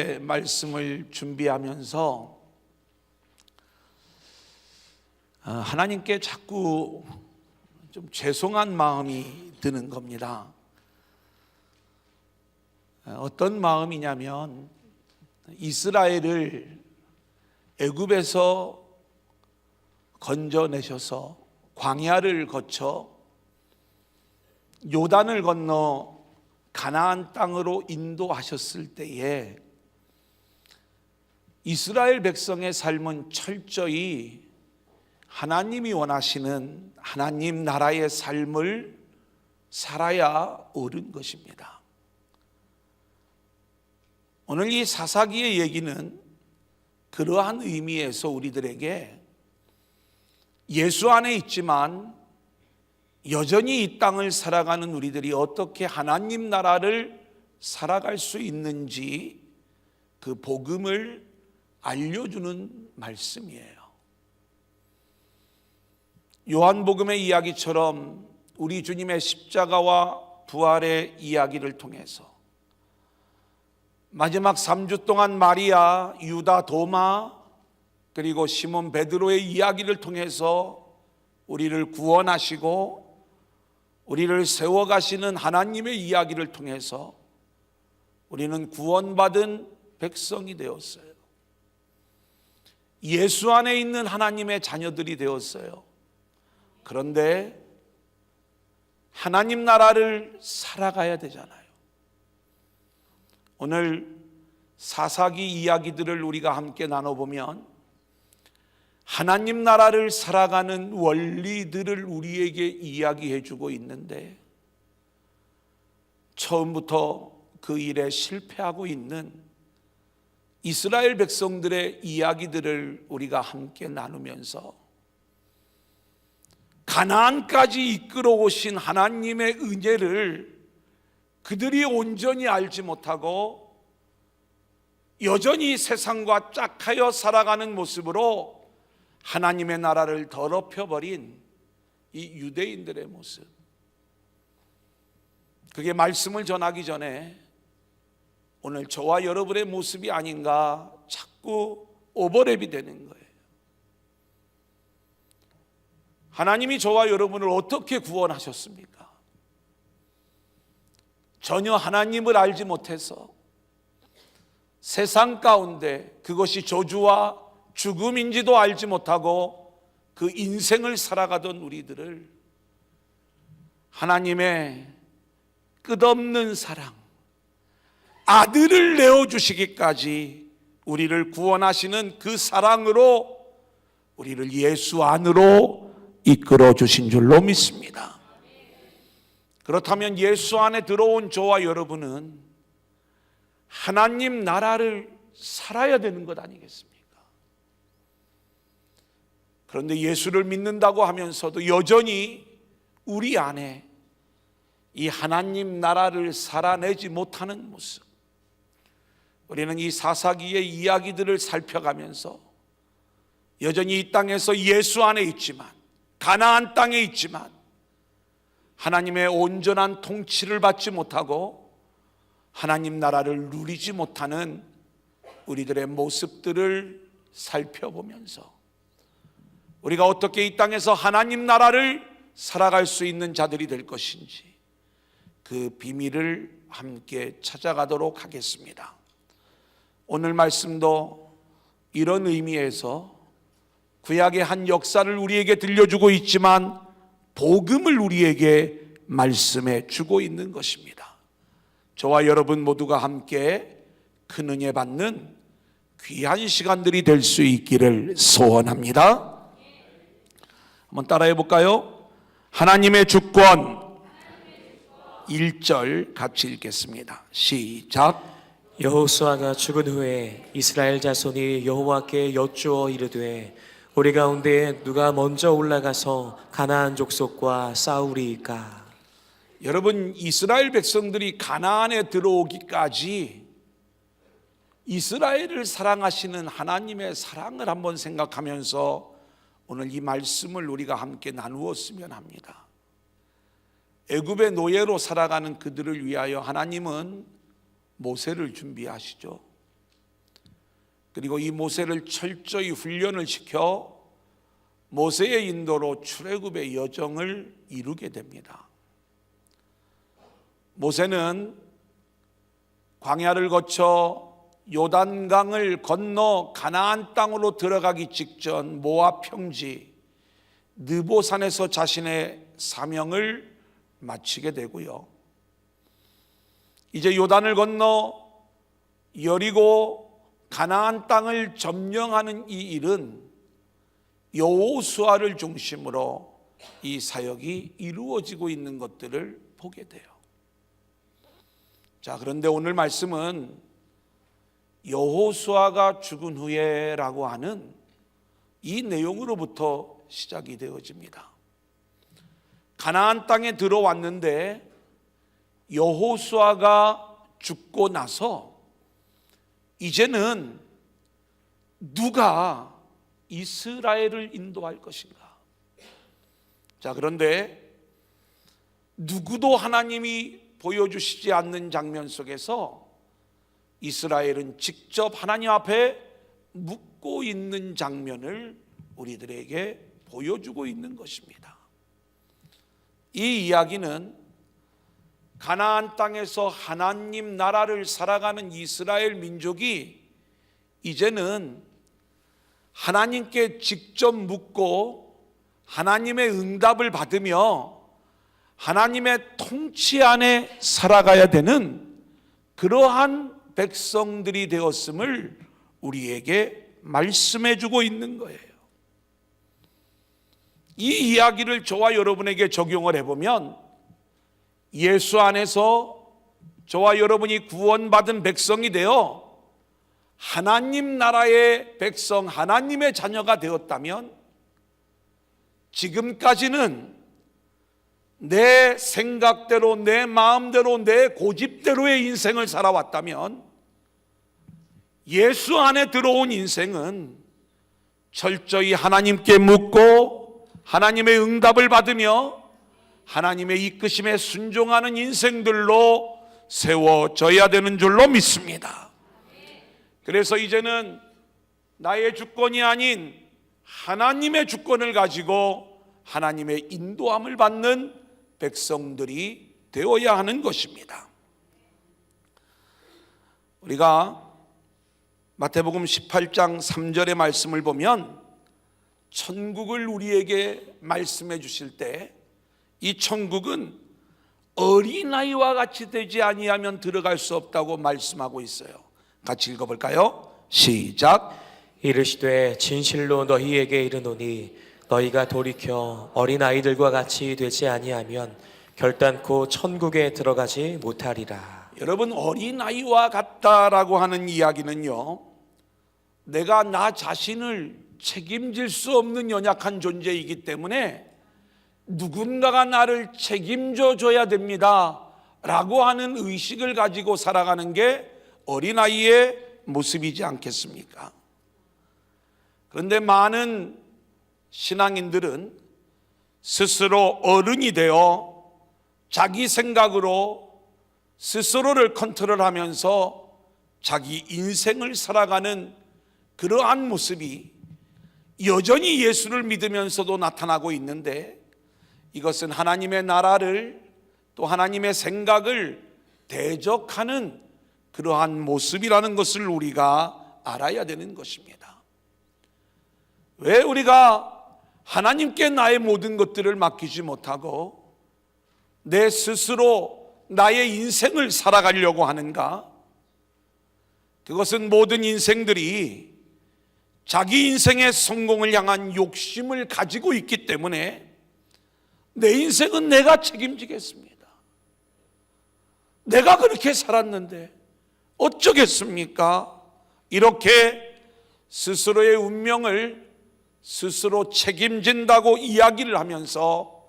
오늘의 말씀을 준비하면서 하나님께 자꾸 좀 죄송한 마음이 드는 겁니다. 어떤 마음이냐면 이스라엘을 애굽에서 건져내셔서 광야를 거쳐 요단을 건너 가나안 땅으로 인도하셨을 때에 이스라엘 백성의 삶은 철저히 하나님이 원하시는 하나님 나라의 삶을 살아야 옳은 것입니다. 오늘 이 사사기의 얘기는 그러한 의미에서 우리들에게 예수 안에 있지만 여전히 이 땅을 살아가는 우리들이 어떻게 하나님 나라를 살아갈 수 있는지 그 복음을 알려주는 말씀이에요. 요한복음의 이야기처럼 우리 주님의 십자가와 부활의 이야기를 통해서 마지막 3주 동안 마리아, 유다, 도마 그리고 시몬 베드로의 이야기를 통해서 우리를 구원하시고 우리를 세워가시는 하나님의 이야기를 통해서 우리는 구원받은 백성이 되었어요. 예수 안에 있는 하나님의 자녀들이 되었어요. 그런데 하나님 나라를 살아가야 되잖아요. 오늘 사사기 이야기들을 우리가 함께 나눠보면 하나님 나라를 살아가는 원리들을 우리에게 이야기해 주고 있는데 처음부터 그 일에 실패하고 있는 이스라엘 백성들의 이야기들을 우리가 함께 나누면서 가나안까지 이끌어 오신 하나님의 은혜를 그들이 온전히 알지 못하고 여전히 세상과 짝하여 살아가는 모습으로 하나님의 나라를 더럽혀버린 이 유대인들의 모습, 그게 말씀을 전하기 전에 오늘 저와 여러분의 모습이 아닌가 자꾸 오버랩이 되는 거예요. 하나님이 저와 여러분을 어떻게 구원하셨습니까? 전혀 하나님을 알지 못해서 세상 가운데 그것이 저주와 죽음인지도 알지 못하고 그 인생을 살아가던 우리들을 하나님의 끝없는 사랑, 아들을 내어주시기까지 우리를 구원하시는 그 사랑으로 우리를 예수 안으로 이끌어 주신 줄로 믿습니다. 그렇다면 예수 안에 들어온 저와 여러분은 하나님 나라를 살아야 되는 것 아니겠습니까? 그런데 예수를 믿는다고 하면서도 여전히 우리 안에 이 하나님 나라를 살아내지 못하는 모습, 우리는 이 사사기의 이야기들을 살펴가면서 여전히 이 땅에서 예수 안에 있지만, 가나안 땅에 있지만 하나님의 온전한 통치를 받지 못하고 하나님 나라를 누리지 못하는 우리들의 모습들을 살펴보면서 우리가 어떻게 이 땅에서 하나님 나라를 살아갈 수 있는 자들이 될 것인지 그 비밀을 함께 찾아가도록 하겠습니다. 오늘 말씀도 이런 의미에서 구약의 한 역사를 우리에게 들려주고 있지만 복음을 우리에게 말씀해 주고 있는 것입니다. 저와 여러분 모두가 함께 큰 은혜 받는 귀한 시간들이 될 수 있기를 소원합니다. 한번 따라해 볼까요? 하나님의 주권 1절 같이 읽겠습니다. 시작. 여호수아가 죽은 후에 이스라엘 자손이 여호와께 여쭈어 이르되 우리 가운데 누가 먼저 올라가서 가나안 족속과 싸우리이까? 여러분, 이스라엘 백성들이 가나안에 들어오기까지 이스라엘을 사랑하시는 하나님의 사랑을 한번 생각하면서 오늘 이 말씀을 우리가 함께 나누었으면 합니다. 애굽의 노예로 살아가는 그들을 위하여 하나님은 모세를 준비하시죠. 그리고 이 모세를 철저히 훈련을 시켜 모세의 인도로 출애굽의 여정을 이루게 됩니다. 모세는 광야를 거쳐 요단강을 건너 가나안 땅으로 들어가기 직전 모압 평지 느보산에서 자신의 사명을 마치게 되고요. 이제 요단을 건너 여리고 가나안 땅을 점령하는 이 일은 여호수아를 중심으로 이 사역이 이루어지고 있는 것들을 보게 돼요. 자, 그런데 오늘 말씀은 여호수아가 죽은 후에라고 하는 이 내용으로부터 시작이 되어집니다. 가나안 땅에 들어왔는데 여호수아가 죽고 나서 이제는 누가 이스라엘을 인도할 것인가? 자, 그런데 누구도 하나님이 보여주시지 않는 장면 속에서 이스라엘은 직접 하나님 앞에 묻고 있는 장면을 우리들에게 보여주고 있는 것입니다. 이 이야기는 가나안 땅에서 하나님 나라를 살아가는 이스라엘 민족이 이제는 하나님께 직접 묻고 하나님의 응답을 받으며 하나님의 통치 안에 살아가야 되는 그러한 백성들이 되었음을 우리에게 말씀해 주고 있는 거예요. 이 이야기를 저와 여러분에게 적용을 해보면 예수 안에서 저와 여러분이 구원받은 백성이 되어 하나님 나라의 백성, 하나님의 자녀가 되었다면 지금까지는 내 생각대로, 내 마음대로, 내 고집대로의 인생을 살아왔다면 예수 안에 들어온 인생은 철저히 하나님께 묻고 하나님의 응답을 받으며 하나님의 이끄심에 순종하는 인생들로 세워져야 되는 줄로 믿습니다. 그래서 이제는 나의 주권이 아닌 하나님의 주권을 가지고 하나님의 인도함을 받는 백성들이 되어야 하는 것입니다. 우리가 마태복음 18장 3절의 말씀을 보면 천국을 우리에게 말씀해 주실 때 이 천국은 어린아이와 같이 되지 아니하면 들어갈 수 없다고 말씀하고 있어요. 같이 읽어볼까요? 시작. 이르시되 진실로 너희에게 이르노니 너희가 돌이켜 어린아이들과 같이 되지 아니하면 결단코 천국에 들어가지 못하리라. 여러분, 어린아이와 같다라고 하는 이야기는요, 내가 나 자신을 책임질 수 없는 연약한 존재이기 때문에 누군가가 나를 책임져 줘야 됩니다 라고 하는 의식을 가지고 살아가는 게 어린아이의 모습이지 않겠습니까? 그런데 많은 신앙인들은 스스로 어른이 되어 자기 생각으로 스스로를 컨트롤하면서 자기 인생을 살아가는 그러한 모습이 여전히 예수를 믿으면서도 나타나고 있는데, 이것은 하나님의 나라를 또 하나님의 생각을 대적하는 그러한 모습이라는 것을 우리가 알아야 되는 것입니다. 왜 우리가 하나님께 나의 모든 것들을 맡기지 못하고 내 스스로 나의 인생을 살아가려고 하는가? 그것은 모든 인생들이 자기 인생의 성공을 향한 욕심을 가지고 있기 때문에 내 인생은 내가 책임지겠습니다. 내가 그렇게 살았는데 어쩌겠습니까? 이렇게 스스로의 운명을 스스로 책임진다고 이야기를 하면서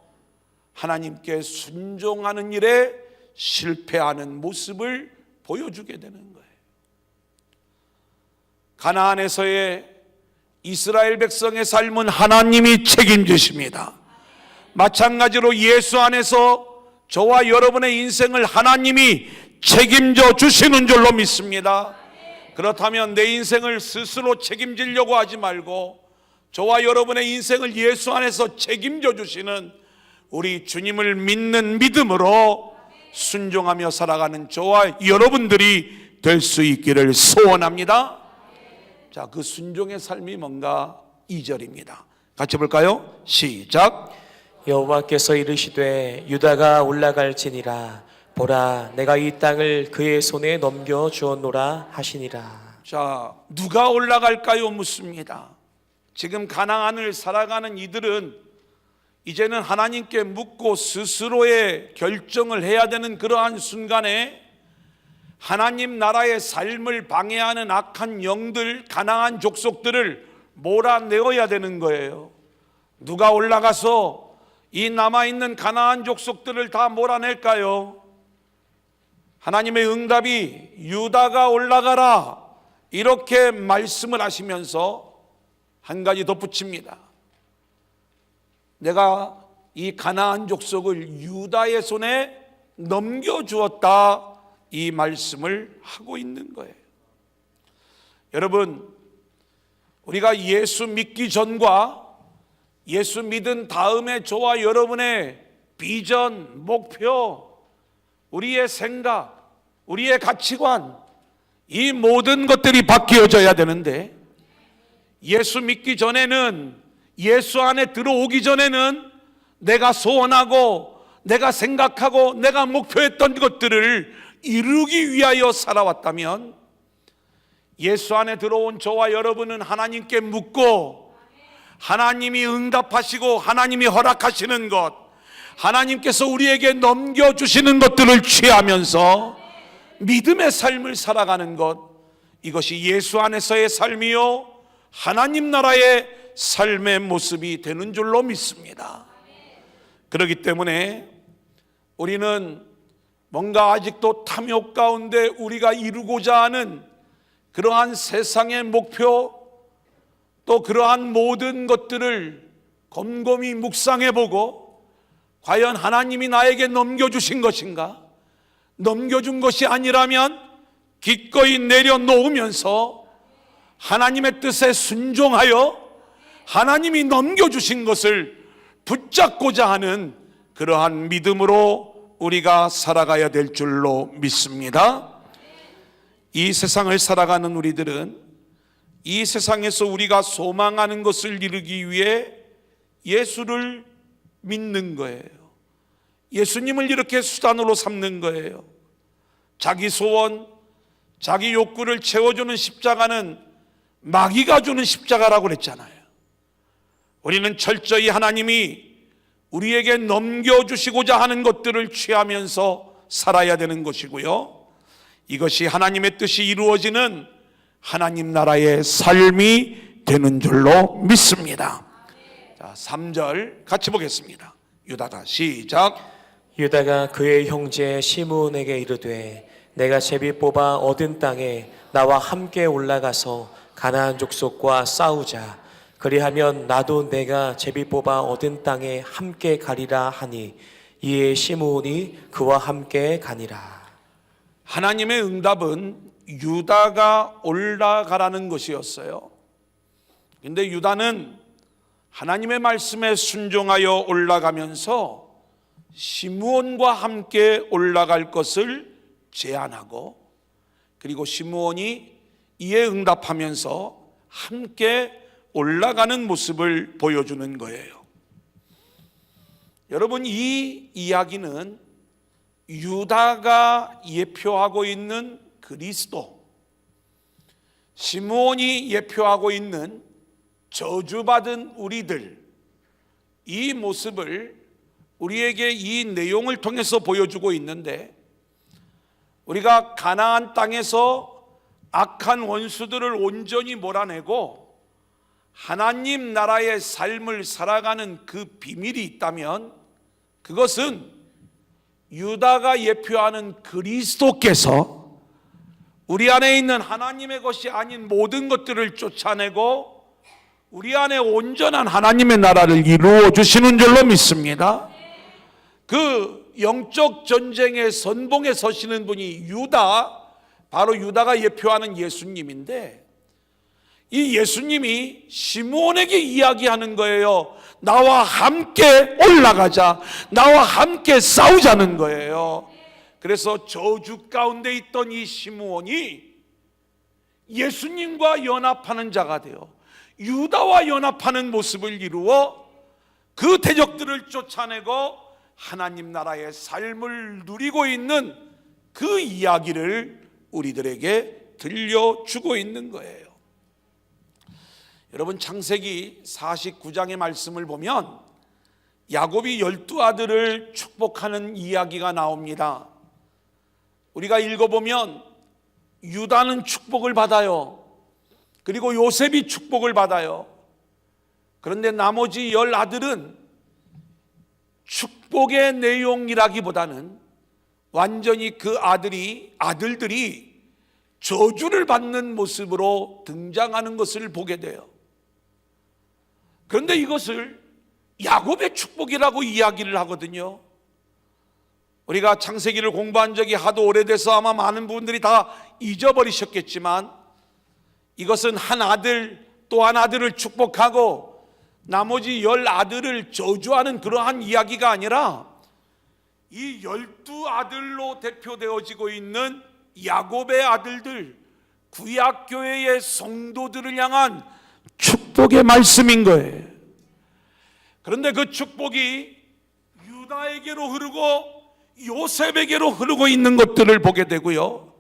하나님께 순종하는 일에 실패하는 모습을 보여주게 되는 거예요. 가나안에서의 이스라엘 백성의 삶은 하나님이 책임지십니다. 마찬가지로 예수 안에서 저와 여러분의 인생을 하나님이 책임져 주시는 줄로 믿습니다. 그렇다면 내 인생을 스스로 책임지려고 하지 말고 저와 여러분의 인생을 예수 안에서 책임져 주시는 우리 주님을 믿는 믿음으로 순종하며 살아가는 저와 여러분들이 될 수 있기를 소원합니다. 자, 그 순종의 삶이 뭔가 2절입니다. 같이 볼까요? 시작. 여호와께서 이르시되 유다가 올라갈지니라 보라 내가 이 땅을 그의 손에 넘겨 주었노라 하시니라. 자, 누가 올라갈까요? 묻습니다. 지금 가나안을 살아가는 이들은 이제는 하나님께 묻고 스스로의 결정을 해야 되는 그러한 순간에 하나님 나라의 삶을 방해하는 악한 영들, 가나안 족속들을 몰아내어야 되는 거예요. 누가 올라가서 이 남아있는 가나안 족속들을 다 몰아낼까요? 하나님의 응답이 유다가 올라가라 이렇게 말씀을 하시면서 한 가지 덧붙입니다. 내가 이 가나안 족속을 유다의 손에 넘겨주었다 이 말씀을 하고 있는 거예요. 여러분, 우리가 예수 믿기 전과 예수 믿은 다음에 저와 여러분의 비전, 목표, 우리의 생각, 우리의 가치관 이 모든 것들이 바뀌어져야 되는데 예수 믿기 전에는 예수 안에 들어오기 전에는 내가 소원하고 내가 생각하고 내가 목표했던 것들을 이루기 위하여 살아왔다면 예수 안에 들어온 저와 여러분은 하나님께 묻고 하나님이 응답하시고 하나님이 허락하시는 것 하나님께서 우리에게 넘겨주시는 것들을 취하면서 믿음의 삶을 살아가는 것 이것이 예수 안에서의 삶이요 하나님 나라의 삶의 모습이 되는 줄로 믿습니다. 그렇기 때문에 우리는 뭔가 아직도 탐욕 가운데 우리가 이루고자 하는 그러한 세상의 목표 또 그러한 모든 것들을 곰곰이 묵상해보고 과연 하나님이 나에게 넘겨주신 것인가? 넘겨준 것이 아니라면 기꺼이 내려놓으면서 하나님의 뜻에 순종하여 하나님이 넘겨주신 것을 붙잡고자 하는 그러한 믿음으로 우리가 살아가야 될 줄로 믿습니다. 이 세상을 살아가는 우리들은 이 세상에서 우리가 소망하는 것을 이루기 위해 예수를 믿는 거예요. 예수님을 이렇게 수단으로 삼는 거예요. 자기 소원, 자기 욕구를 채워주는 십자가는 마귀가 주는 십자가라고 그랬잖아요. 우리는 철저히 하나님이 우리에게 넘겨주시고자 하는 것들을 취하면서 살아야 되는 것이고요. 이것이 하나님의 뜻이 이루어지는 하나님 나라의 삶이 되는 줄로 믿습니다. 자, 3절 같이 보겠습니다. 유다가 시작. 유다가 그의 형제 시므온에게 이르되 내가 제비 뽑아 얻은 땅에 나와 함께 올라가서 가나안 족속과 싸우자. 그리하면 나도 내가 제비 뽑아 얻은 땅에 함께 가리라 하니 이에 시므온이 그와 함께 가니라. 하나님의 응답은 유다가 올라가라는 것이었어요. 근데 유다는 하나님의 말씀에 순종하여 올라가면서 시므온과 함께 올라갈 것을 제안하고 그리고 시므온이 이에 응답하면서 함께 올라가는 모습을 보여주는 거예요. 여러분, 이 이야기는 유다가 예표하고 있는 그리스도, 시므온이 예표하고 있는 저주받은 우리들, 이 모습을 우리에게 이 내용을 통해서 보여주고 있는데 우리가 가나안 땅에서 악한 원수들을 온전히 몰아내고 하나님 나라의 삶을 살아가는 그 비밀이 있다면 그것은 유다가 예표하는 그리스도께서 우리 안에 있는 하나님의 것이 아닌 모든 것들을 쫓아내고 우리 안에 온전한 하나님의 나라를 이루어 주시는 줄로 믿습니다. 그 영적 전쟁의 선봉에 서시는 분이 유다, 바로 유다가 예표하는 예수님인데, 이 예수님이 시므온에게 이야기하는 거예요. 나와 함께 올라가자, 나와 함께 싸우자는 거예요. 그래서 저주 가운데 있던 이 시므온이 예수님과 연합하는 자가 되어 유다와 연합하는 모습을 이루어 그 대적들을 쫓아내고 하나님 나라의 삶을 누리고 있는 그 이야기를 우리들에게 들려주고 있는 거예요. 여러분, 창세기 49장의 말씀을 보면 야곱이 12아들을 축복하는 이야기가 나옵니다. 우리가 읽어보면 유다는 축복을 받아요. 그리고 요셉이 축복을 받아요. 그런데 나머지 10아들은 축복의 내용이라기보다는 완전히 그 아들들이 저주를 받는 모습으로 등장하는 것을 보게 돼요. 그런데 이것을 야곱의 축복이라고 이야기를 하거든요. 우리가 창세기를 공부한 적이 하도 오래돼서 아마 많은 분들이 다 잊어버리셨겠지만, 이것은 한 아들 또 한 아들을 축복하고 나머지 10아들을 저주하는 그러한 이야기가 아니라, 이 12아들로 대표되어지고 있는 야곱의 아들들, 구약교회의 성도들을 향한 축복의 말씀인 거예요. 그런데 그 축복이 유다에게로 흐르고 요셉에게로 흐르고 있는 것들을 보게 되고요,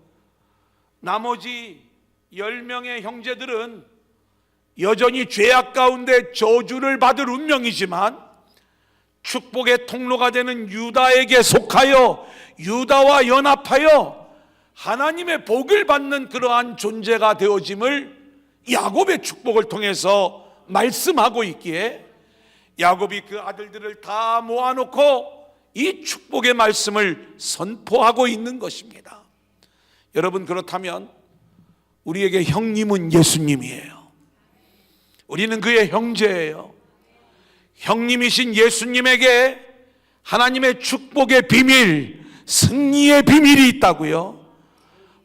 나머지 10명의 형제들은 여전히 죄악 가운데 저주를 받을 운명이지만 축복의 통로가 되는 유다에게 속하여 유다와 연합하여 하나님의 복을 받는 그러한 존재가 되어짐을 야곱의 축복을 통해서 말씀하고 있기에, 야곱이 그 아들들을 다 모아놓고 이 축복의 말씀을 선포하고 있는 것입니다. 여러분, 그렇다면 우리에게 형님은 예수님이에요. 우리는 그의 형제예요. 형님이신 예수님에게 하나님의 축복의 비밀, 승리의 비밀이 있다고요.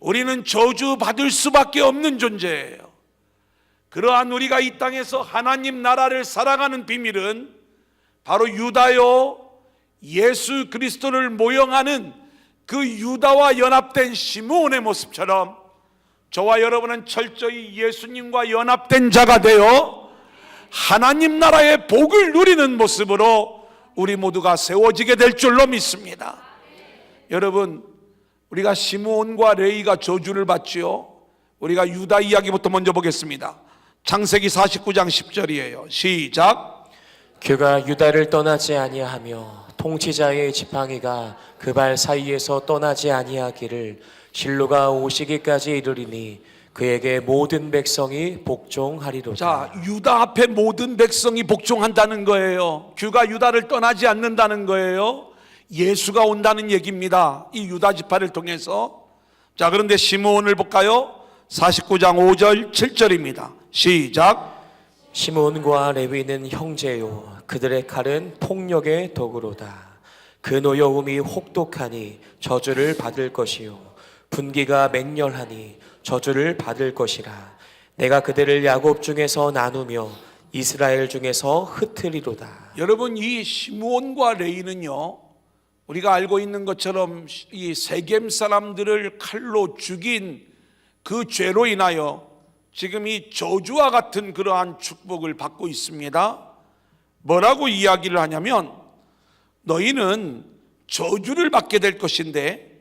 우리는 저주받을 수밖에 없는 존재예요. 그러한 우리가 이 땅에서 하나님 나라를 살아가는 비밀은 바로 유다요, 예수 그리스도를 모형하는 그 유다와 연합된 시므온의 모습처럼 저와 여러분은 철저히 예수님과 연합된 자가 되어 하나님 나라의 복을 누리는 모습으로 우리 모두가 세워지게 될 줄로 믿습니다. 여러분, 우리가 시므온과 레위가 저주를 받지요. 우리가 유다 이야기부터 먼저 보겠습니다. 창세기 49장 10절이에요. 시작. 그가 유다를 떠나지 아니하며 통치자의 지팡이가 그 발 사이에서 떠나지 아니하기를 실로가 오시기까지 이르리니 그에게 모든 백성이 복종하리로다. 자, 유다 앞에 모든 백성이 복종한다는 거예요. 그가 유다를 떠나지 않는다는 거예요. 예수가 온다는 얘기입니다. 이 유다 지파를 통해서. 자, 그런데 시므온을 볼까요? 49장 5절 7절입니다. 시작. 시므온과 레위는 형제요 그들의 칼은 폭력의 도구로다. 그 노여움이 혹독하니 저주를 받을 것이요 분기가 맹렬하니 저주를 받을 것이라. 내가 그들을 야곱 중에서 나누며 이스라엘 중에서 흩으리로다. 여러분, 이 시므온과 레위는요, 우리가 알고 있는 것처럼 이 세겜 사람들을 칼로 죽인 그 죄로 인하여 지금 이 저주와 같은 그러한 축복을 받고 있습니다. 뭐라고 이야기를 하냐면, 너희는 저주를 받게 될 것인데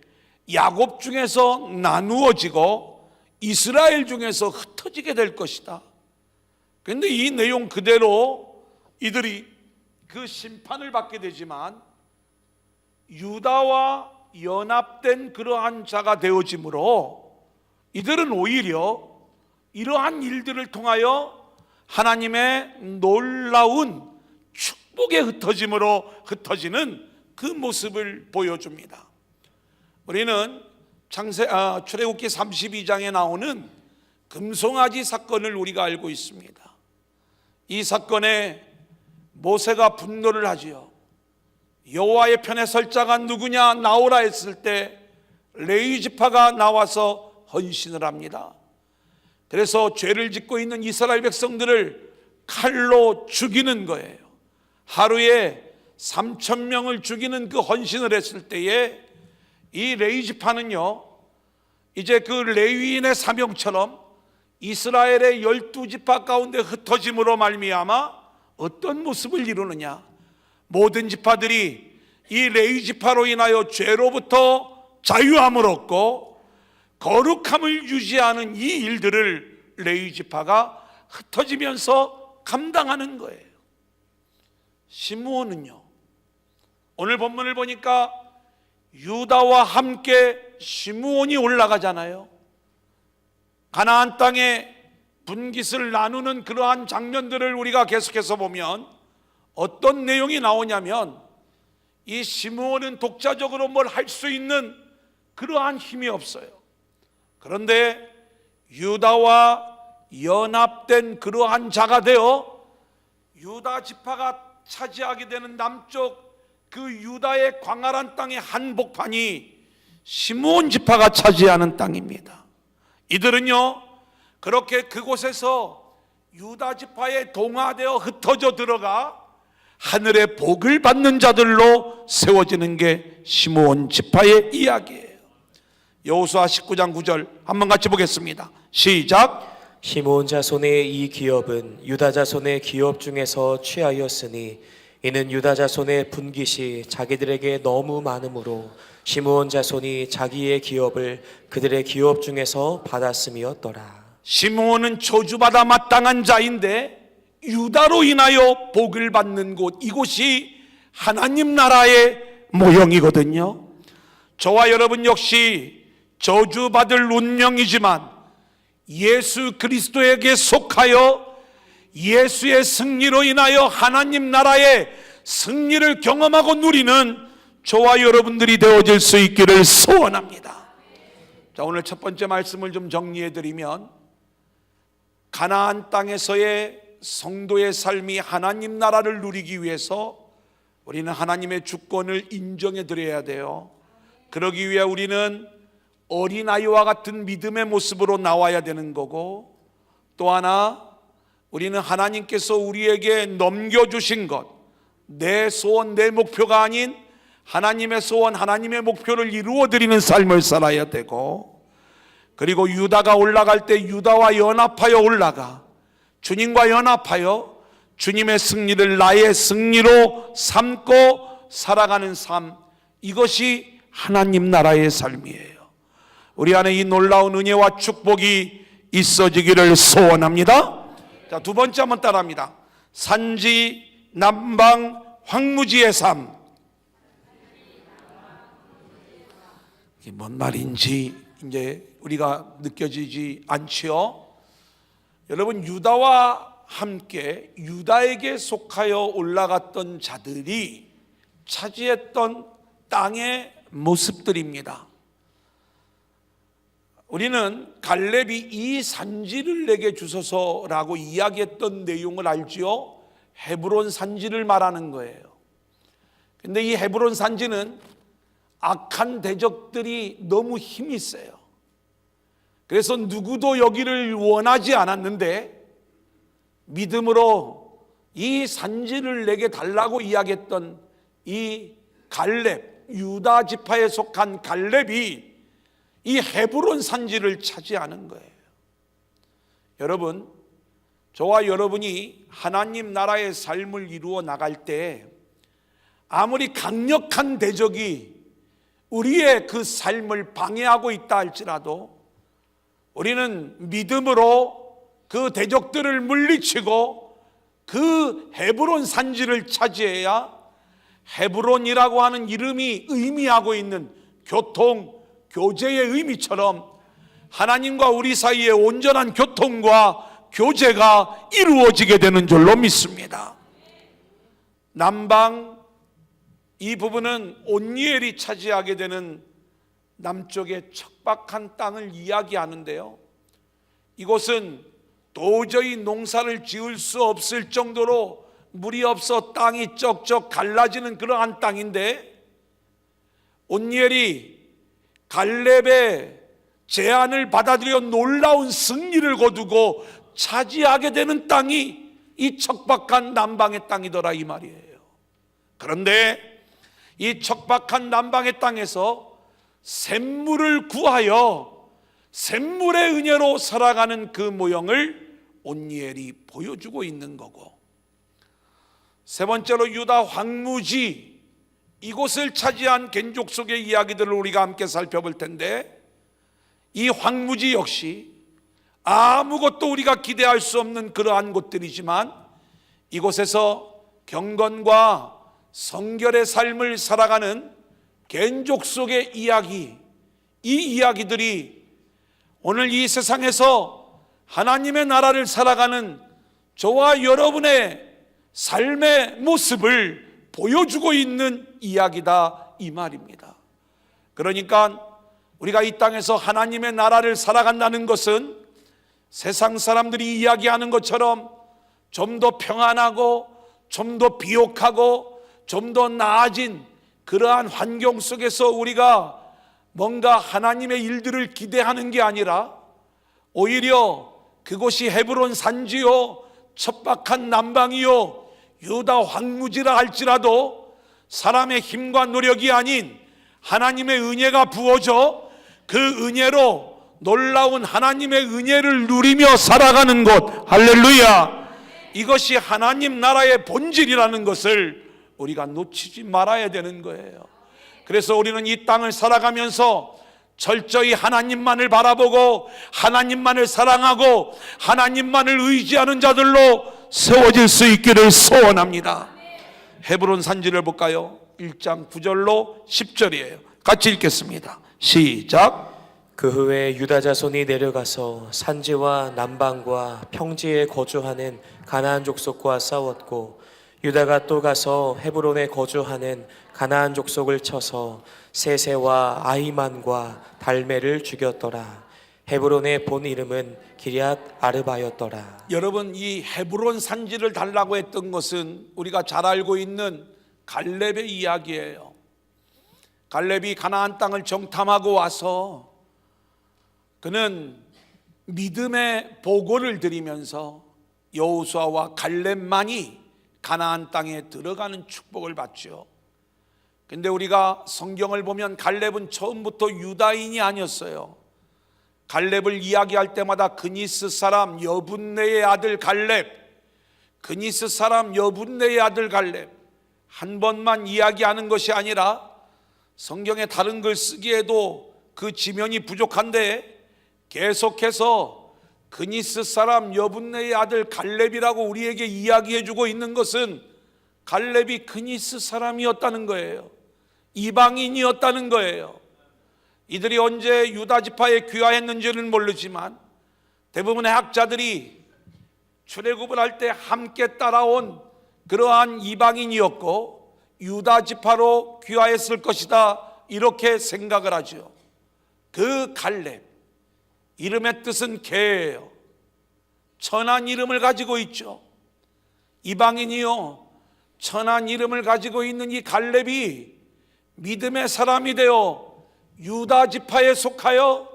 야곱 중에서 나누어지고 이스라엘 중에서 흩어지게 될 것이다. 그런데 이 내용 그대로 이들이 그 심판을 받게 되지만 유다와 연합된 그러한 자가 되어지므로 이들은 오히려 이러한 일들을 통하여 하나님의 놀라운 축복의 흩어짐으로 흩어지는 그 모습을 보여줍니다. 우리는 출애굽기 32장에 나오는 금송아지 사건을 우리가 알고 있습니다. 이 사건에 모세가 분노를 하지요. 여호와의 편에 설 자가 누구냐 나오라 했을 때 레위 지파가 나와서 헌신을 합니다. 그래서 죄를 짓고 있는 이스라엘 백성들을 칼로 죽이는 거예요. 하루에 3,000명을 죽이는 그 헌신을 했을 때에 이 레위 지파는요, 이제 그 레위인의 사명처럼 이스라엘의 12지파 가운데 흩어짐으로 말미암아 어떤 모습을 이루느냐, 모든 지파들이 이 레위 지파로 인하여 죄로부터 자유함을 얻고 거룩함을 유지하는 이 일들을 레위 지파가 흩어지면서 감당하는 거예요. 시므온은요, 오늘 본문을 보니까 유다와 함께 시므온이 올라가잖아요. 가나안 땅에 분깃을 나누는 그러한 장면들을 우리가 계속해서 보면 어떤 내용이 나오냐면, 이 시므온은 독자적으로 뭘 할 수 있는 그러한 힘이 없어요. 그런데 유다와 연합된 그러한 자가 되어 유다 지파가 차지하게 되는 남쪽 그 유다의 광활한 땅의 한복판이 시므온 지파가 차지하는 땅입니다. 이들은요, 그렇게 그곳에서 유다 지파에 동화되어 흩어져 들어가 하늘의 복을 받는 자들로 세워지는 게 시므온 지파의 이야기예요. 여호수아 19장 9절 한번 같이 보겠습니다. 시작. 시므온 자손의 이 기업은 유다 자손의 기업 중에서 취하였으니 이는 유다 자손의 분깃이 자기들에게 너무 많으므로 시므온 자손이 자기의 기업을 그들의 기업 중에서 받았음이었더라. 시므온은 저주받아 마땅한 자인데 유다로 인하여 복을 받는 곳, 이곳이 하나님 나라의 모형이거든요. 저와 여러분 역시 저주받을 운명이지만 예수 그리스도에게 속하여 예수의 승리로 인하여 하나님 나라의 승리를 경험하고 누리는 저와 여러분들이 되어질 수 있기를 소원합니다. 자, 오늘 첫 번째 말씀을 좀 정리해 드리면, 가나안 땅에서의 성도의 삶이 하나님 나라를 누리기 위해서 우리는 하나님의 주권을 인정해 드려야 돼요. 그러기 위해 우리는 어린아이와 같은 믿음의 모습으로 나와야 되는 거고, 또 하나 우리는 하나님께서 우리에게 넘겨주신 것, 내 소원, 내 목표가 아닌 하나님의 소원, 하나님의 목표를 이루어드리는 삶을 살아야 되고, 그리고 유다가 올라갈 때 유다와 연합하여 올라가 주님과 연합하여 주님의 승리를 나의 승리로 삼고 살아가는 삶, 이것이 하나님 나라의 삶이에요. 우리 안에 이 놀라운 은혜와 축복이 있어지기를 소원합니다. 자, 두 번째 한번 따라합니다. 산지 남방 황무지의 삶. 이게 뭔 말인지 이제 우리가 느껴지지 않지요? 여러분, 유다와 함께 유다에게 속하여 올라갔던 자들이 차지했던 땅의 모습들입니다. 우리는 갈렙이 이 산지를 내게 주소서라고 이야기했던 내용을 알지요? 헤브론 산지를 말하는 거예요. 근데 이 헤브론 산지는 악한 대적들이 너무 힘이 세요. 그래서 누구도 여기를 원하지 않았는데 믿음으로 이 산지를 내게 달라고 이야기했던 이 갈렙, 유다 지파에 속한 갈렙이 이 헤브론 산지를 차지하는 거예요. 여러분, 저와 여러분이 하나님 나라의 삶을 이루어 나갈 때 아무리 강력한 대적이 우리의 그 삶을 방해하고 있다 할지라도 우리는 믿음으로 그 대적들을 물리치고 그 헤브론 산지를 차지해야 헤브론이라고 하는 이름이 의미하고 있는 교통, 교제의 의미처럼 하나님과 우리 사이에 온전한 교통과 교제가 이루어지게 되는 줄로 믿습니다. 남방 이 부분은 온니엘이 차지하게 되는 남쪽의 척박한 땅을 이야기하는데요, 이곳은 도저히 농사를 지을 수 없을 정도로 물이 없어 땅이 쩍쩍 갈라지는 그러한 땅인데, 온니엘이 갈렙의 제안을 받아들여 놀라운 승리를 거두고 차지하게 되는 땅이 이 척박한 남방의 땅이더라 이 말이에요. 그런데 이 척박한 남방의 땅에서 샘물을 구하여 샘물의 은혜로 살아가는 그 모형을 온니엘이 보여주고 있는 거고, 세 번째로 유다 황무지, 이곳을 차지한 겐족 속의 이야기들을 우리가 함께 살펴볼 텐데, 이 황무지 역시 아무것도 우리가 기대할 수 없는 그러한 곳들이지만 이곳에서 경건과 성결의 삶을 살아가는 겐족 속의 이야기, 이 이야기들이 오늘 이 세상에서 하나님의 나라를 살아가는 저와 여러분의 삶의 모습을 보여주고 있는 이야기다 이 말입니다. 그러니까 우리가 이 땅에서 하나님의 나라를 살아간다는 것은 세상 사람들이 이야기하는 것처럼 좀 더 평안하고 좀 더 비옥하고 좀 더 나아진 그러한 환경 속에서 우리가 뭔가 하나님의 일들을 기대하는 게 아니라 오히려 그곳이 헤브론 산지요 척박한 남방이요 유다 황무지라 할지라도 사람의 힘과 노력이 아닌 하나님의 은혜가 부어져 그 은혜로 놀라운 하나님의 은혜를 누리며 살아가는 곳, 할렐루야. 이것이 하나님 나라의 본질이라는 것을 우리가 놓치지 말아야 되는 거예요. 그래서 우리는 이 땅을 살아가면서 철저히 하나님만을 바라보고 하나님만을 사랑하고 하나님만을 의지하는 자들로 세워질 수 있기를 소원합니다. 헤브론 산지를 볼까요? 1장 9절로 10절이에요. 같이 읽겠습니다. 시작. 그 후에 유다 자손이 내려가서 산지와 남방과 평지에 거주하는 가나안 족속과 싸웠고, 유다가 또 가서 헤브론에 거주하는 가나안 족속을 쳐서 세세와 아히만과 달메를 죽였더라. 헤브론의 본 이름은 기럇 아르바였더라. 여러분, 이 헤브론 산지를 달라고 했던 것은 우리가 잘 알고 있는 갈렙의 이야기예요. 갈렙이 가나안 땅을 정탐하고 와서 그는 믿음의 보고를 드리면서 여호수아와 갈렙만이 가나안 땅에 들어가는 축복을 받죠. 근데 우리가 성경을 보면 갈렙은 처음부터 유다인이 아니었어요. 갈렙을 이야기할 때마다 그니스 사람 여분네의 아들 갈렙, 그니스 사람 여분네의 아들 갈렙 한 번만 이야기하는 것이 아니라 성경에 다른 글 쓰기에도 그 지면이 부족한데 계속해서 그니스 사람 여분네의 아들 갈렙이라고 우리에게 이야기해주고 있는 것은 갈렙이 그니스 사람이었다는 거예요. 이방인이었다는 거예요. 이들이 언제 유다 지파에 귀화했는지는 모르지만 대부분의 학자들이 출애굽을 할 때 함께 따라온 그러한 이방인이었고 유다 지파로 귀화했을 것이다 이렇게 생각을 하죠. 그 갈렙, 이름의 뜻은 개예요. 천한 이름을 가지고 있죠. 이방인이요 천한 이름을 가지고 있는 이 갈렙이 믿음의 사람이 되어 유다 지파에 속하여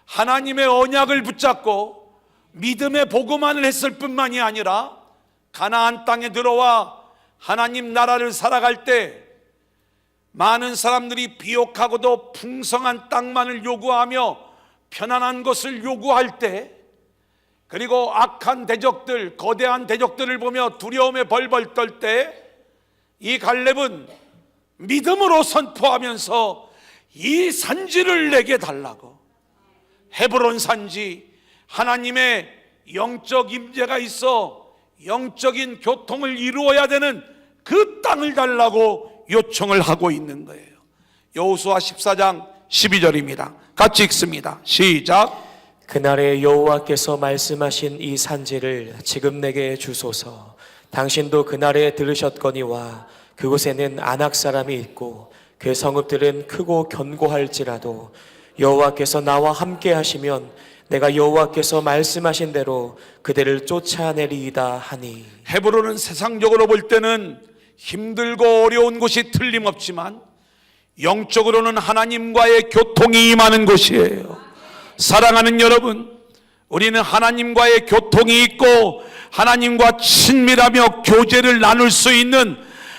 하나님의 언약을 붙잡고 믿음의 보고만을 했을 뿐만이 아니라 가나안 땅에 들어와 하나님 나라를 살아갈 때 많은 사람들이 비옥하고도 풍성한 땅만을 요구하며 편안한 것을 요구할 때, 그리고 악한 대적들, 거대한 대적들을 보며 두려움에 벌벌 떨 때 이 갈렙은 믿음으로 선포하면서 이 산지를 내게 달라고, 헤브론 산지, 하나님의 영적 임재가 있어 영적인 교통을 이루어야 되는 그 땅을 달라고 요청을 하고 있는 거예요. 여호수아 14장 12절입니다. 같이 읽습니다. 시작. 그날에 여호와께서 말씀하신 이 산지를 지금 내게 주소서. 당신도 그날에 들으셨거니와 그곳에는 아낙 사람이 있고 그 성읍들은 크고 견고할지라도 여호와께서 나와 함께 하시면 내가 여호와께서 말씀하신 대로 그들을 쫓아내리이다 하니. 헤브론은 세상적으로 볼 때는 힘들고 어려운 곳이 틀림없지만 영적으로는 하나님과의 교통이 임하는 곳이에요. 사랑하는 여러분, 우리는 하나님과의 교통이 있고 하나님과 친밀하며 교제를 나눌 수 있는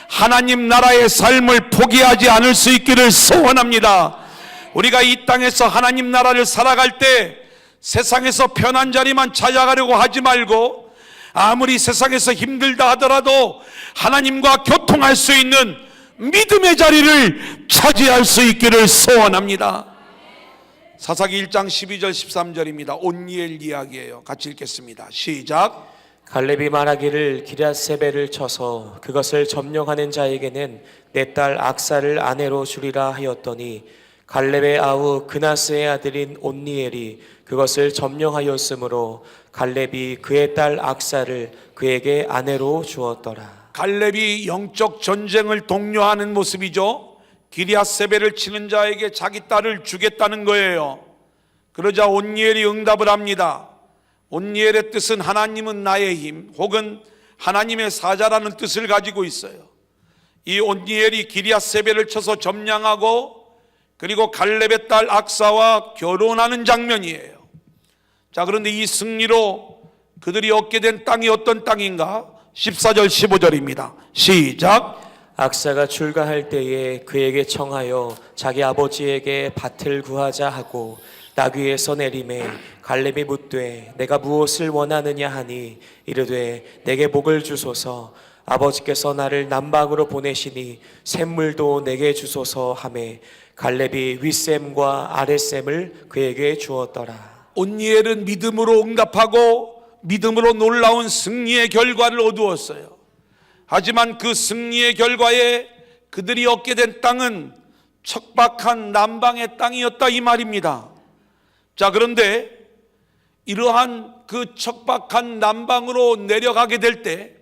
하나님 나라의 삶을 포기하지 않을 수 있기를 소원합니다. 우리가 이 땅에서 하나님 나라를 살아갈 때 세상에서 편한 자리만 찾아가려고 하지 말고, 아무리 세상에서 힘들다 하더라도 하나님과 교통할 수 있는 믿음의 자리를 차지할 수 있기를 소원합니다. 사사기 1장 12절 13절입니다. 온니엘 이야기예요. 같이 읽겠습니다. 시작. 갈렙이 말하기를 기럇세벨을 쳐서 그것을 점령하는 자에게는 내 딸 악사를 아내로 주리라 하였더니 갈렙의 아우 그나스의 아들인 온니엘이 그것을 점령하였으므로 갈렙이 그의 딸 악사를 그에게 아내로 주었더라. 갈렙이 영적 전쟁을 독려하는 모습이죠. 기럇세벨을 치는 자에게 자기 딸을 주겠다는 거예요. 그러자 온니엘이 응답을 합니다. 온니엘의 뜻은 하나님은 나의 힘, 혹은 하나님의 사자라는 뜻을 가지고 있어요. 이 온니엘이 기럇세벨을 쳐서 점령하고 그리고 갈렙의 딸 악사와 결혼하는 장면이에요. 자, 그런데 이 승리로 그들이 얻게 된 땅이 어떤 땅인가? 14절 15절입니다. 시작. 악사가 출가할 때에 그에게 청하여 자기 아버지에게 밭을 구하자 하고 나귀에서 내림에 갈렙이 묻되 내가 무엇을 원하느냐 하니 이르되 내게 복을 주소서. 아버지께서 나를 남방으로 보내시니 샘물도 내게 주소서 하매 갈렙이 윗샘과 아랫샘을 그에게 주었더라. 온니엘은 믿음으로 응답하고 믿음으로 놀라운 승리의 결과를 얻으었어요. 하지만 그 승리의 결과에 그들이 얻게 된 땅은 척박한 남방의 땅이었다, 이 말입니다. 자, 그런데 이러한 그 척박한 남방으로 내려가게 될 때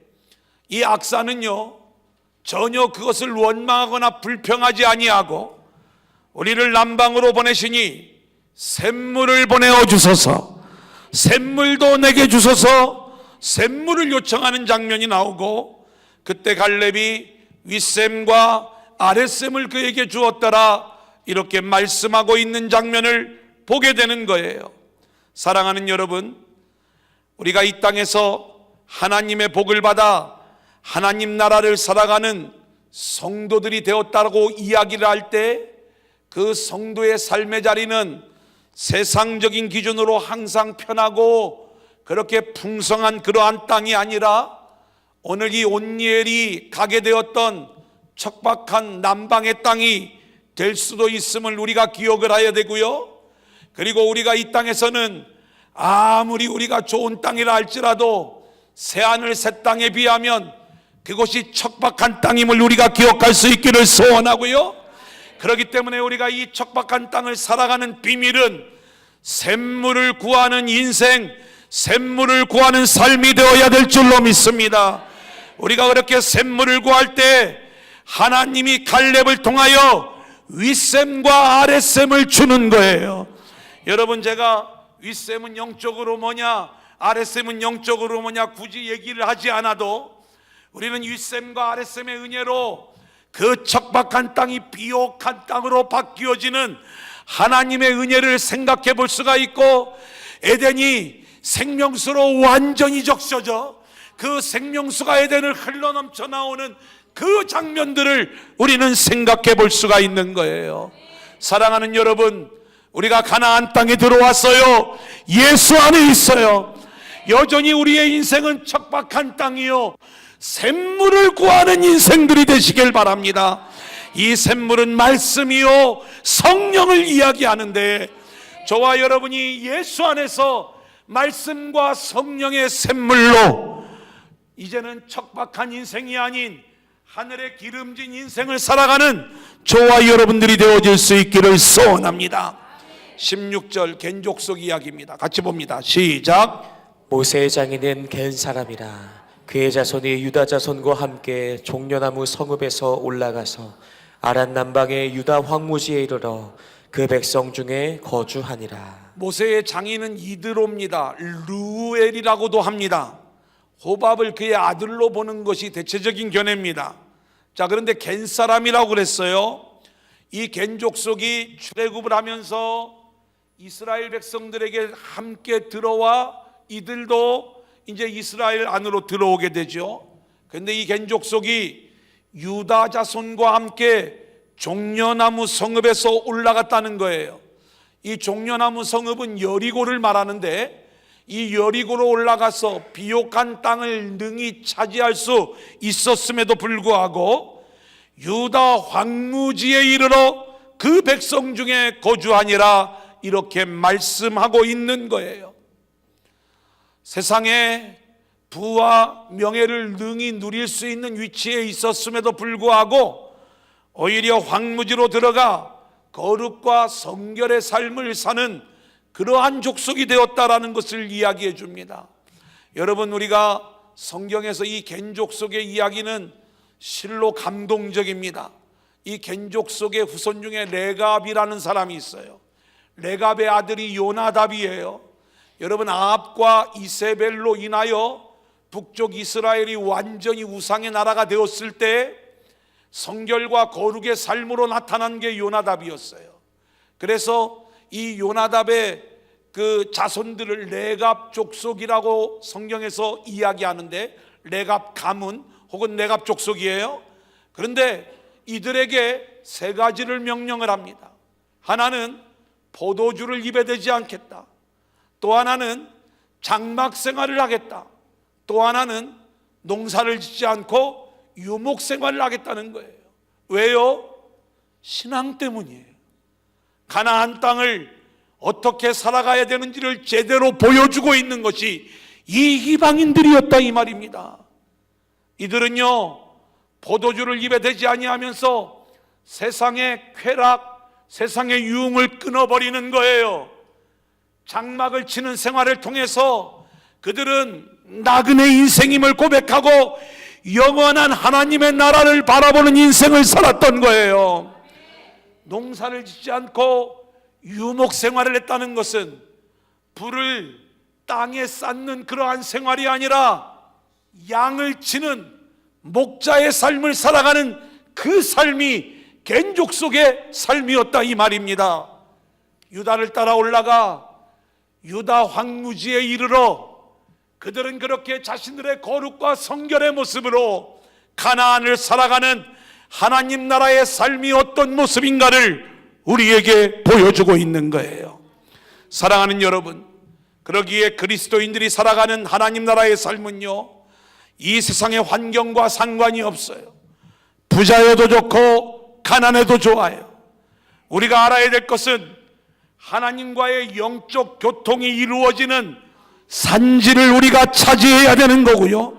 이 악사는요 전혀 그것을 원망하거나 불평하지 아니하고 우리를 남방으로 보내시니 샘물을 보내어 주소서, 샘물도 내게 주소서, 샘물을 요청하는 장면이 나오고, 그때 갈렙이 윗샘과 아랫샘을 그에게 주었더라, 이렇게 말씀하고 있는 장면을 보게 되는 거예요. 사랑하는 여러분, 우리가 이 땅에서 하나님의 복을 받아 하나님 나라를 살아가는 성도들이 되었다고 이야기를 할 때 그 성도의 삶의 자리는 세상적인 기준으로 항상 편하고 그렇게 풍성한 그러한 땅이 아니라 오늘 이 온니엘이 가게 되었던 척박한 남방의 땅이 될 수도 있음을 우리가 기억을 해야 되고요. 그리고 우리가 이 땅에서는 아무리 우리가 좋은 땅이라 할지라도 새하늘 새 땅에 비하면 그것이 척박한 땅임을 우리가 기억할 수 있기를 소원하고요. 그렇기 때문에 우리가 이 척박한 땅을 살아가는 비밀은 샘물을 구하는 인생, 샘물을 구하는 삶이 되어야 될 줄로 믿습니다. 우리가 그렇게 샘물을 구할 때 하나님이 갈렙을 통하여 윗샘과 아랫샘을 주는 거예요. 여러분, 제가 윗샘은 영적으로 뭐냐, 아랫샘은 영적으로 뭐냐 굳이 얘기를 하지 않아도 우리는 윗샘과 아랫샘의 은혜로 그 척박한 땅이 비옥한 땅으로 바뀌어지는 하나님의 은혜를 생각해 볼 수가 있고, 에덴이 생명수로 완전히 적셔져 그 생명수가 에덴을 흘러넘쳐 나오는 그 장면들을 우리는 생각해 볼 수가 있는 거예요. 사랑하는 여러분, 우리가 가나안 땅에 들어왔어요. 예수 안에 있어요. 여전히 우리의 인생은 척박한 땅이요, 샘물을 구하는 인생들이 되시길 바랍니다. 이 샘물은 말씀이요 성령을 이야기하는데, 저와 여러분이 예수 안에서 말씀과 성령의 샘물로 이제는 척박한 인생이 아닌 하늘의 기름진 인생을 살아가는 저와 여러분들이 되어질 수 있기를 소원합니다. 16절 겐족속 이야기입니다. 같이 봅니다. 시작. 모세의 장인은 겐 사람이라. 그의 자손이 유다 자손과 함께 종려나무 성읍에서 올라가서 아란 남방의 유다 황무지에 이르러 그 백성 중에 거주하니라. 모세의 장인은 이드로입니다. 루엘이라고도 합니다. 호밥을 그의 아들로 보는 것이 대체적인 견해입니다. 자, 그런데 겐 사람이라고 그랬어요. 이 겐 족속이 출애굽을 하면서 이스라엘 백성들에게 함께 들어와 이들도 이제 이스라엘 안으로 들어오게 되죠. 그런데 이 겐족속이 유다 자손과 함께 종려나무 성읍에서 올라갔다는 거예요. 이 종려나무 성읍은 여리고를 말하는데, 이 여리고로 올라가서 비옥한 땅을 능히 차지할 수 있었음에도 불구하고 유다 황무지에 이르러 그 백성 중에 거주하니라, 이렇게 말씀하고 있는 거예요. 세상에 부와 명예를 능히 누릴 수 있는 위치에 있었음에도 불구하고 오히려 황무지로 들어가 거룩과 성결의 삶을 사는 그러한 족속이 되었다라는 것을 이야기해 줍니다. 여러분, 우리가 성경에서 이 겐족속의 이야기는 실로 감동적입니다. 이 겐족속의 후손 중에 레갑이라는 사람이 있어요. 레갑의 아들이 요나답이에요. 여러분, 아합과 이세벨로 인하여 북쪽 이스라엘이 완전히 우상의 나라가 되었을 때 성결과 거룩의 삶으로 나타난 게 요나답이었어요. 그래서 이 요나답의 그 자손들을 레갑 족속이라고 성경에서 이야기하는데, 레갑 가문 혹은 레갑 족속이에요. 그런데 이들에게 세 가지를 명령을 합니다. 하나는 포도주를 입에 대지 않겠다. 또 하나는 장막 생활을 하겠다. 또 하나는 농사를 짓지 않고 유목 생활을 하겠다는 거예요. 왜요? 신앙 때문이에요. 가나안 땅을 어떻게 살아가야 되는지를 제대로 보여주고 있는 것이 이 이방인들이었다, 이 말입니다. 이들은요, 포도주를 입에 대지 아니하면서 세상의 쾌락, 세상의 유흥을 끊어버리는 거예요. 장막을 치는 생활을 통해서 그들은 나그네 인생임을 고백하고 영원한 하나님의 나라를 바라보는 인생을 살았던 거예요. 농사를 짓지 않고 유목 생활을 했다는 것은 불을 땅에 쌓는 그러한 생활이 아니라 양을 치는 목자의 삶을 살아가는 그 삶이 겐족속의 삶이었다, 이 말입니다. 유다를 따라 올라가 유다 황무지에 이르러 그들은 그렇게 자신들의 거룩과 성결의 모습으로 가나안을 살아가는 하나님 나라의 삶이 어떤 모습인가를 우리에게 보여주고 있는 거예요. 사랑하는 여러분, 그러기에 그리스도인들이 살아가는 하나님 나라의 삶은요, 이 세상의 환경과 상관이 없어요. 부자여도 좋고 가난해도 좋아요. 우리가 알아야 될 것은 하나님과의 영적 교통이 이루어지는 산지를 우리가 차지해야 되는 거고요.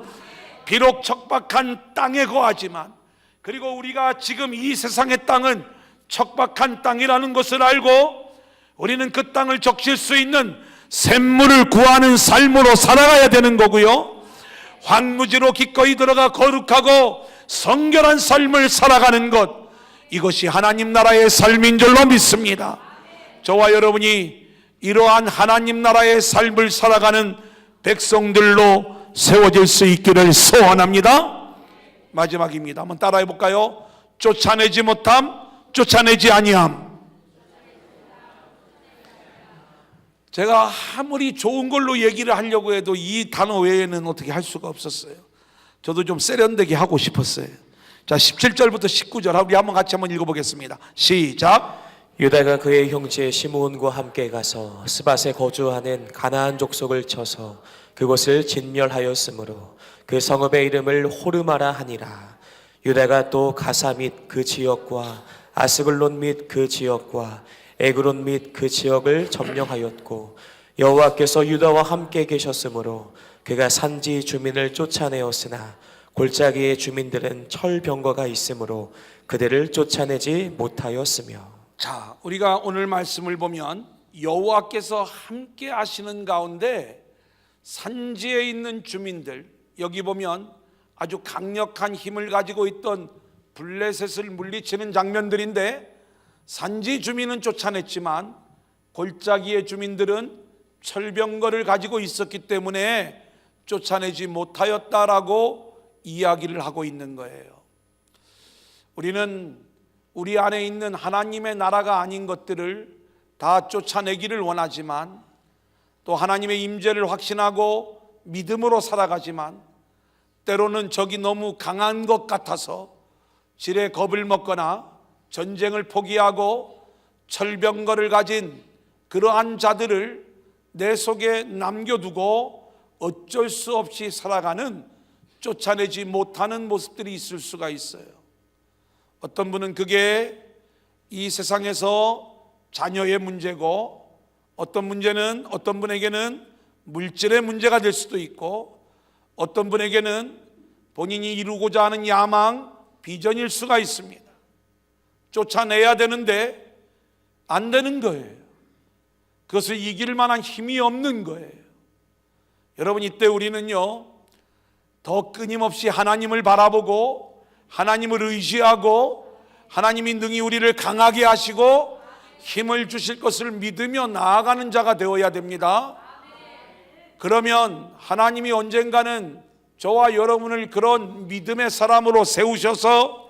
비록 척박한 땅에 거하지만, 그리고 우리가 지금 이 세상의 땅은 척박한 땅이라는 것을 알고 우리는 그 땅을 적실 수 있는 샘물을 구하는 삶으로 살아가야 되는 거고요. 황무지로 기꺼이 들어가 거룩하고 성결한 삶을 살아가는 것, 이것이 하나님 나라의 삶인 줄로 믿습니다. 저와 여러분이 이러한 하나님 나라의 삶을 살아가는 백성들로 세워질 수 있기를 소원합니다. 마지막입니다. 한번 따라해 볼까요? 쫓아내지 못함, 쫓아내지 아니함. 제가 아무리 좋은 걸로 얘기를 하려고 해도 이 단어 외에는 어떻게 할 수가 없었어요. 저도 좀 세련되게 하고 싶었어요. 자, 17절부터 19절 우리 한번 같이 한번 읽어보겠습니다. 시작. 유다가 그의 형제 시므온과 함께 가서 스밧에 거주하는 가나안 족속을 쳐서 그곳을 진멸하였으므로 그 성읍의 이름을 호르마라 하니라. 유다가 또 가사 및 그 지역과 아스글론 및 그 지역과 에그론 및 그 지역을 점령하였고, 여호와께서 유다와 함께 계셨으므로 그가 산지 주민을 쫓아내었으나 골짜기의 주민들은 철병거가 있으므로 그들을 쫓아내지 못하였으며. 자, 우리가 오늘 말씀을 보면 여호와께서 함께 하시는 가운데 산지에 있는 주민들, 여기 보면 아주 강력한 힘을 가지고 있던 블레셋을 물리치는 장면들인데, 산지 주민은 쫓아냈지만 골짜기의 주민들은 철병거를 가지고 있었기 때문에 쫓아내지 못하였다라고 이야기를 하고 있는 거예요. 우리는 우리 안에 있는 하나님의 나라가 아닌 것들을 다 쫓아내기를 원하지만 또 하나님의 임재를 확신하고 믿음으로 살아가지만 때로는 적이 너무 강한 것 같아서 지레 겁을 먹거나 전쟁을 포기하고 철병거를 가진 그러한 자들을 내 속에 남겨두고 어쩔 수 없이 살아가는, 쫓아내지 못하는 모습들이 있을 수가 있어요. 어떤 분은 그게 이 세상에서 자녀의 문제고, 어떤 분에게는 물질의 문제가 될 수도 있고, 어떤 분에게는 본인이 이루고자 하는 야망, 비전일 수가 있습니다. 쫓아내야 되는데 안 되는 거예요. 그것을 이길 만한 힘이 없는 거예요. 여러분, 이때 우리는요, 더 끊임없이 하나님을 바라보고 하나님을 의지하고 하나님이 능히 우리를 강하게 하시고 힘을 주실 것을 믿으며 나아가는 자가 되어야 됩니다. 그러면 하나님이 언젠가는 저와 여러분을 그런 믿음의 사람으로 세우셔서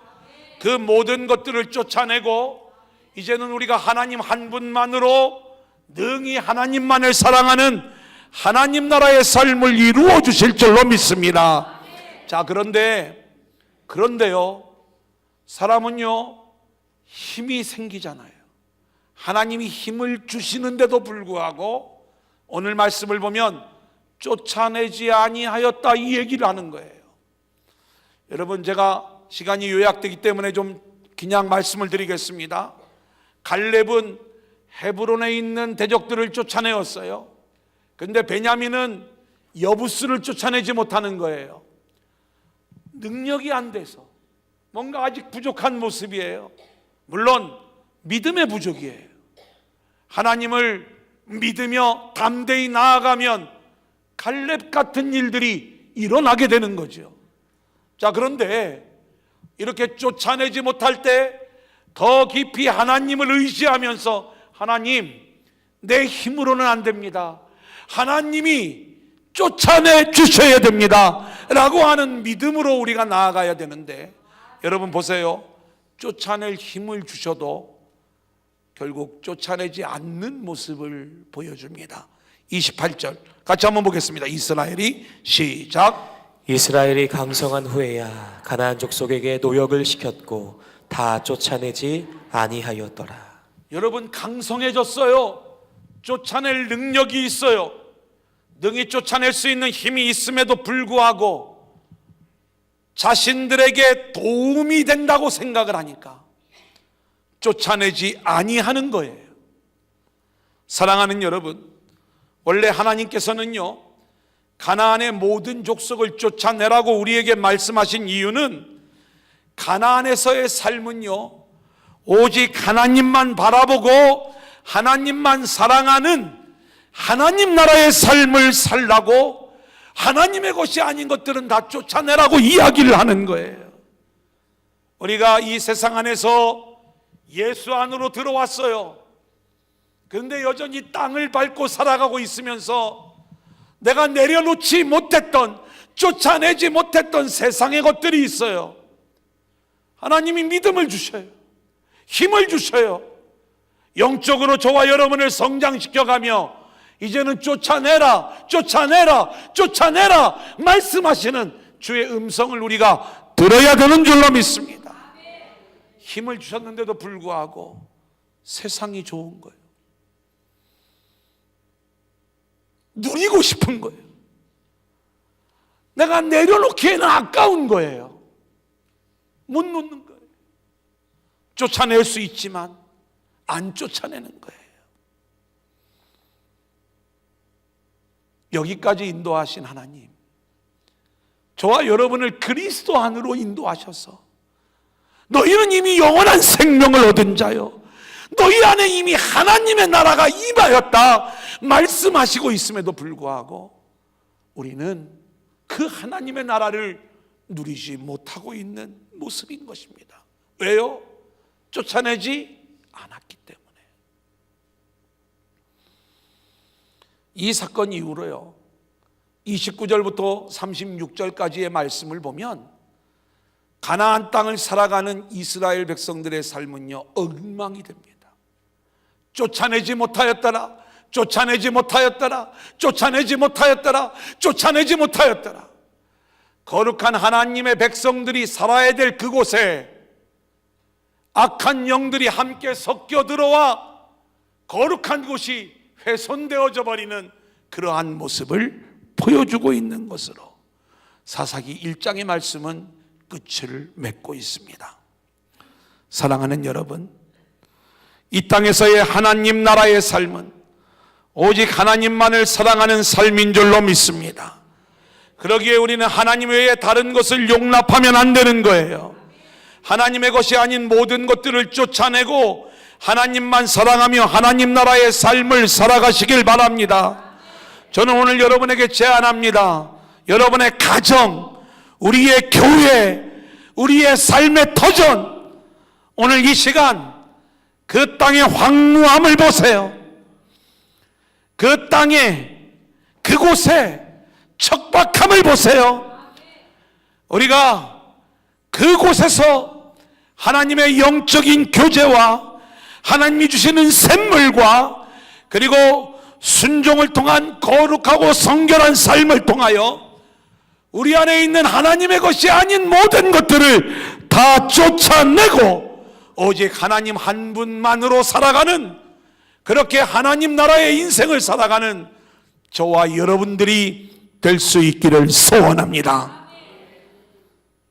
그 모든 것들을 쫓아내고 이제는 우리가 하나님 한 분만으로 능히 하나님만을 사랑하는 하나님 나라의 삶을 이루어 주실 줄로 믿습니다. 자, 그런데요, 사람은요, 힘이 생기잖아요. 하나님이 힘을 주시는데도 불구하고 오늘 말씀을 보면 쫓아내지 아니하였다, 이 얘기를 하는 거예요. 여러분, 제가 시간이 요약되기 때문에 좀 그냥 말씀을 드리겠습니다. 갈렙은 헤브론에 있는 대적들을 쫓아내었어요. 그런데 베냐민은 여부스를 쫓아내지 못하는 거예요. 능력이 안 돼서 뭔가 아직 부족한 모습이에요. 물론 믿음의 부족이에요. 하나님을 믿으며 담대히 나아가면 갈렙 같은 일들이 일어나게 되는 거죠. 자, 그런데 이렇게 쫓아내지 못할 때 더 깊이 하나님을 의지하면서, 하나님, 내 힘으로는 안 됩니다, 하나님이 쫓아내 주셔야 됩니다 라고 하는 믿음으로 우리가 나아가야 되는데, 여러분 보세요. 쫓아낼 힘을 주셔도 결국 쫓아내지 않는 모습을 보여줍니다. 28절 같이 한번 보겠습니다. 이스라엘이, 시작. 이스라엘이 강성한 후에야 가나안 족속에게 노역을 시켰고 다 쫓아내지 아니하였더라. 여러분, 강성해졌어요. 쫓아낼 능력이 있어요. 능히 쫓아낼 수 있는 힘이 있음에도 불구하고 자신들에게 도움이 된다고 생각을 하니까 쫓아내지 아니하는 거예요. 사랑하는 여러분, 원래 하나님께서는요, 가나안의 모든 족속을 쫓아내라고 우리에게 말씀하신 이유는 가나안에서의 삶은요, 오직 하나님만 바라보고 하나님만 사랑하는 하나님 나라의 삶을 살라고, 하나님의 것이 아닌 것들은 다 쫓아내라고 이야기를 하는 거예요. 우리가 이 세상 안에서 예수 안으로 들어왔어요. 그런데 여전히 땅을 밟고 살아가고 있으면서 내가 내려놓지 못했던, 쫓아내지 못했던 세상의 것들이 있어요. 하나님이 믿음을 주셔요. 힘을 주셔요. 영적으로 저와 여러분을 성장시켜가며 이제는 쫓아내라, 쫓아내라, 쫓아내라 말씀하시는 주의 음성을 우리가 들어야 되는 줄로 믿습니다. 힘을 주셨는데도 불구하고 세상이 좋은 거예요. 누리고 싶은 거예요. 내가 내려놓기에는 아까운 거예요. 못 놓는 거예요. 쫓아낼 수 있지만 안 쫓아내는 거예요. 여기까지 인도하신 하나님, 저와 여러분을 그리스도 안으로 인도하셔서 너희는 이미 영원한 생명을 얻은 자요, 너희 안에 이미 하나님의 나라가 임하였다 말씀하시고 있음에도 불구하고 우리는 그 하나님의 나라를 누리지 못하고 있는 모습인 것입니다. 왜요? 쫓아내지 않았기 때문에. 이 사건 이후로요, 29절부터 36절까지의 말씀을 보면 가나안 땅을 살아가는 이스라엘 백성들의 삶은요, 엉망이 됩니다. 쫓아내지 못하였더라. 쫓아내지 못하였더라. 쫓아내지 못하였더라. 쫓아내지 못하였더라. 거룩한 하나님의 백성들이 살아야 될 그곳에 악한 영들이 함께 섞여 들어와 거룩한 곳이 훼손되어져 버리는 그러한 모습을 보여주고 있는 것으로 사사기 1장의 말씀은 끝을 맺고 있습니다. 사랑하는 여러분, 이 땅에서의 하나님 나라의 삶은 오직 하나님만을 사랑하는 삶인 줄로 믿습니다. 그러기에 우리는 하나님 외에 다른 것을 용납하면 안 되는 거예요. 하나님의 것이 아닌 모든 것들을 쫓아내고 하나님만 사랑하며 하나님 나라의 삶을 살아가시길 바랍니다. 저는 오늘 여러분에게 제안합니다. 여러분의 가정, 우리의 교회, 우리의 삶의 터전, 오늘 이 시간 그 땅의 황무함을 보세요. 그 땅에 그곳에 척박함을 보세요. 우리가 그곳에서 하나님의 영적인 교제와 하나님이 주시는 샘물과 그리고 순종을 통한 거룩하고 성결한 삶을 통하여 우리 안에 있는 하나님의 것이 아닌 모든 것들을 다 쫓아내고 오직 하나님 한 분만으로 살아가는, 그렇게 하나님 나라의 인생을 살아가는 저와 여러분들이 될 수 있기를 소원합니다.